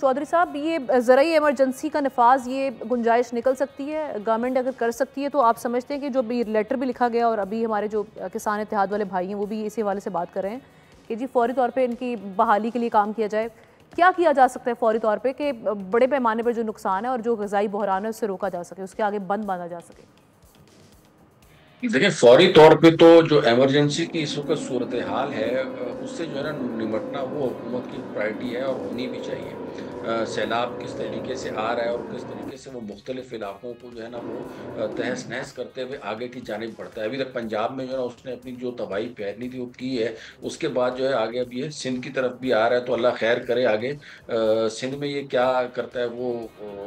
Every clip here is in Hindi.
चौधरी साहब, ये ज़राई एमरजेंसी का नफाज, ये गुंजाइश निकल सकती है, गवर्नमेंट अगर कर सकती है तो आप समझते हैं कि जो भी लेटर भी लिखा गया और अभी हमारे जो किसान इत्तेहाद वाले भाई हैं वो भी इसी हवाले से बात कर रहे हैं कि जी फौरी तौर पे इनकी बहाली के लिए काम किया जाए। क्या किया जा सकता है फौरी तौर पे कि बड़े पैमाने पर जो नुकसान है और जो ग़िज़ाई बहरान है उससे रोका जा सके, उसके आगे बंद बांधा जा सके? देखिए, फौरी तौर पे तो जो इमरजेंसी की इस वक्त सूरत हाल है, उससे जो है ना निमटना वो हुकूमत की प्रायोरिटी है और होनी भी चाहिए। सैलाब किस तरीके से आ रहा है और किस तरीके से वो मुख्तलिफ इलाकों को जो है ना वो तहस नहस करते हुए आगे की जानिब बढ़ता है। अभी तक पंजाब में जो है ना उसने अपनी जो तबाही फैलनी थी वो की है। उसके बाद जो है आगे अभी ये सिंध की तरफ भी आ रहा है, तो अल्लाह खैर करे आगे सिंध में ये क्या करता है वो।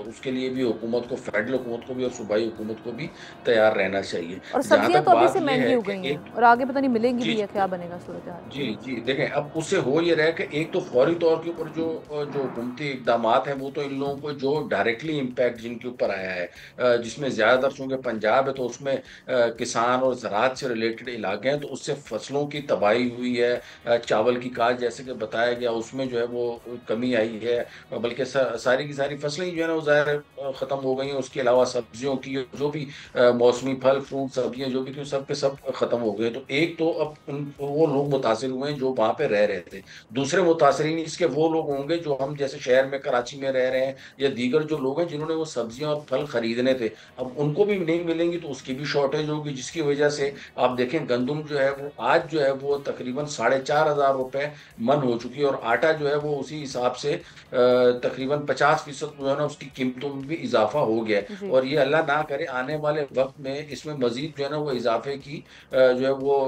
उसके लिए भी हुकूमत को, फेडरल हुकूमत को भी और सूबाई हुकूमत को भी तैयार रहना चाहिए। और जहाँ सब्जियां तक तो अभी बात से ये महंगी है हो कि गई हैं एक और आगे पता नहीं मिलेंगी भी चीज, या क्या बनेगा सूरत हाल। जी जी जी देखें, अब उससे हो ये रहा है कि एक तो फौरी तौर के ऊपर जो जो हुकूमती इकदाम हैं वो तो इन लोगों को जो डायरेक्टली इम्पैक्ट जिनके ऊपर आया है, जिसमें ज्यादातर चूंकि पंजाब है तो उसमें किसान और ज़राअत से रिलेटेड इलाके हैं, तो उससे फसलों की तबाही हुई है। चावल की काश्त जैसे कि बताया गया उसमें जो है वो कमी आई है, बल्कि सारी की सारी फसलें जो है ना वो ज़ाहिर खत्म हो गई हैं। उसके अलावा सब्जियों की जो भी मौसमी फल फ्रूट सब्जियां जो भी थी सब के सब खत्म हो गए। तो एक तो अब वो लोग मुतासिर हुए हैं जो वहां पे रह रहे थे। दूसरे मुतासरीन इसके वो लोग होंगे जो हम जैसे शहर में कराची में रह रहे हैं, या दीगर जो लोग हैं जिन्होंने वो सब्जियां और फल खरीदने थे, अब उनको भी नहीं मिलेंगी तो उसकी भी शॉर्टेज होगी, जिसकी वजह से आप देखें गंदुम जो है वो आज जो है वो तकरीबन 4,500 रुपए मन हो चुकी है, और आटा जो है वो उसी हिसाब से तकरीबन 50% जो है ना उसकी कीमतों में भी इजाफा हो गया है। जी। और ये अल्लाह ना करे आने वाले वक्त में इसमें मजीद जो है ना वो इजाफे की जो है वो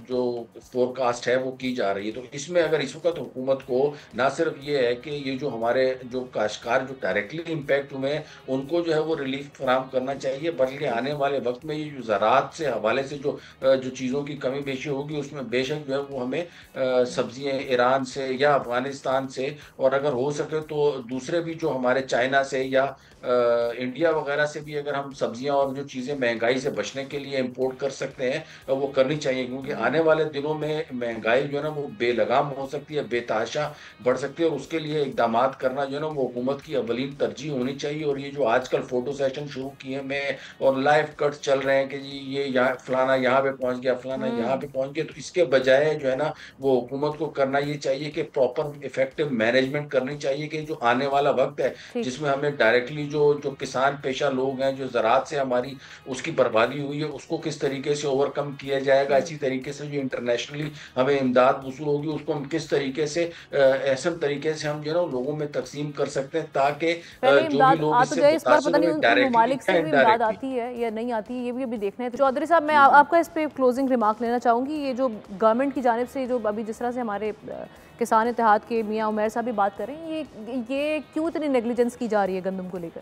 जो फोरकास्ट है वो की जा रही है। तो इसमें अगर इस वक्त हुकूमत को ना सिर्फ ये है कि ये जो हमारे जो काश्तकार जो डायरेक्टली इम्पैक्ट हुए हैं उनको जो है वो रिलीफ फराहम करना चाहिए, बल्कि आने वाले वक्त में ये जो ज़राअत से हवाले से जो चीज़ों की कमी बेशी होगी उसमें बेशक जो है वो हमें सब्जियां ईरान से या अफगानिस्तान से, और अगर हो सके तो दूसरे भी जो हमारे चाइना से या इंडिया वगैरह से भी अगर हम सब्जियां और जो चीज़ें महंगाई से बचने के लिए इंपोर्ट कर सकते हैं वो करनी चाहिए, क्योंकि आने वाले दिनों में महंगाई जो है ना वो बेलगाम हो सकती है, बेतहाशा बढ़ सकती है, और उसके लिए इकदाम करना जो है ना वो हुकूमत की अवलीन तरजीह होनी चाहिए। और ये जो आजकल फोटो सेशन शुरू किए हैं और लाइव कट चल रहे हैं कि जी ये यहाँ फलाना यहाँ पे पहुंच गया, फलाना यहाँ पे पहुंच गया, तो इसके बजाय जो है ना वो हुकूमत को करना ये चाहिए कि प्रॉपर इफेक्टिव मैनेजमेंट करनी चाहिए कि जो आने वाला वक्त है ठीक। जिसमें हमें डायरेक्टली जो जो किसान पेशा लोग हैं, जो ज़राअत से हमारी उसकी बर्बादी हुई है, उसको किस तरीके से ओवरकम किया जाएगा। इसी तरीके से जो इंटरनेशनली हमें इमदाद वसूल होगी उसको हम किस तरीके से ऐसे तरीके से हम जो है ना लोगों में तकसीम कर सकते हैं, ताकि पहले जो भी इमदाद लोग आ तो इससे जाए, इस बार मुतासर पता नहीं हुए उन डायरेक्टली ममालिक या से भी इमदाद इनडायरेक्टली। आती है या नहीं आती है, ये भी अभी देखना है। तो चौधरी साहब, मैं आपका इस पे क्लोजिंग रिमार्क लेना चाहूँगी। ये जो गवर्नमेंट की जानिब से जो अभी जिस तरह से हमारे किसान इत्तेहाद के मियाँ उमैर साहब भी बात कर रहे हैं, ये क्यों इतनी नेग्लिजेंस की जा रही है गंदम को लेकर?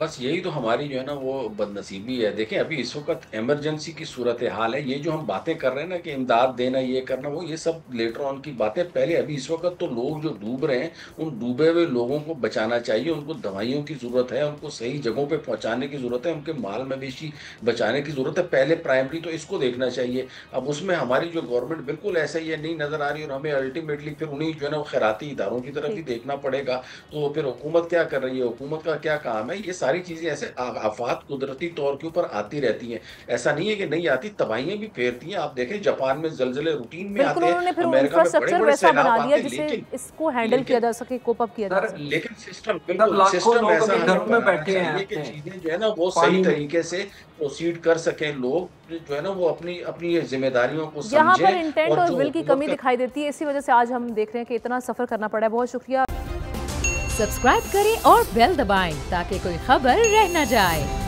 बस यही तो हमारी जो है ना वो बदनसीबी है। देखें, अभी इस वक्त इमरजेंसी की सूरत हाल है। ये जो हम बातें कर रहे हैं ना कि इमदाद देना, ये करना, वो ये सब लेटर ऑन की बातें। पहले अभी इस वक्त तो लोग जो डूब रहे हैं उन डूबे हुए लोगों को बचाना चाहिए, उनको दवाइयों की ज़रूरत है, उनको सही जगहों पर पहुँचाने की ज़रूरत है, उनके माल मवेशी बचाने की ज़रूरत है। पहले प्राइमरी तो इसको देखना चाहिए। अब उसमें हमारी जो गवर्नमेंट बिल्कुल ऐसा ही है, नहीं नज़र आ रही, और हमें अल्टीमेटली फिर उन्हीं जो है ना वो खैराती इदारों की तरफ ही ठीक। देखना पड़ेगा। तो फिर हुकूमत क्या कर रही है, हुकूमत का क्या काम है, ये सारी चीज़ें ऐसे आफात कुदरती तौर के ऊपर आती रहती हैं। ऐसा नहीं है कि नहीं आती, तबाहियां भी फेरती हैं। आप देखें जापान में जलजले रूटीन में बिल्कुल, आते हैं, उन्होंने फिर अमेरिका में बड़े इंफ्रास्ट्रक्चर बड़े वैसा बना सैलाब दिया आते हैं, जिससे लेकिन इसको हैंडल किया लेकिन जा सके, कोप अप किया जा सर सके। लेकिन सिस्टम, सर बिल्कुल लाखों सिस्टम लोग ऐसा अभी हमें घर में बनाना बैठे हैं चाहिए कि अपने चीजें जो है ना वो सही पानी में। तरीके से प्रोसीड कर सकें। लोग जो है ना वो अपनी अपनी ये जिम्मेदारियों को यहाँ पर समझें, इंटेंट और और जो विल की हुकूमत कमी का दिखाई देती है, इसी वजह से आज हम देख रहे हैं कि इतना सफर करना पड़ा है। बहुत शुक्रिया। सब्सक्राइब करें और बेल दबाएं ताकि कोई खबर रह न जाए।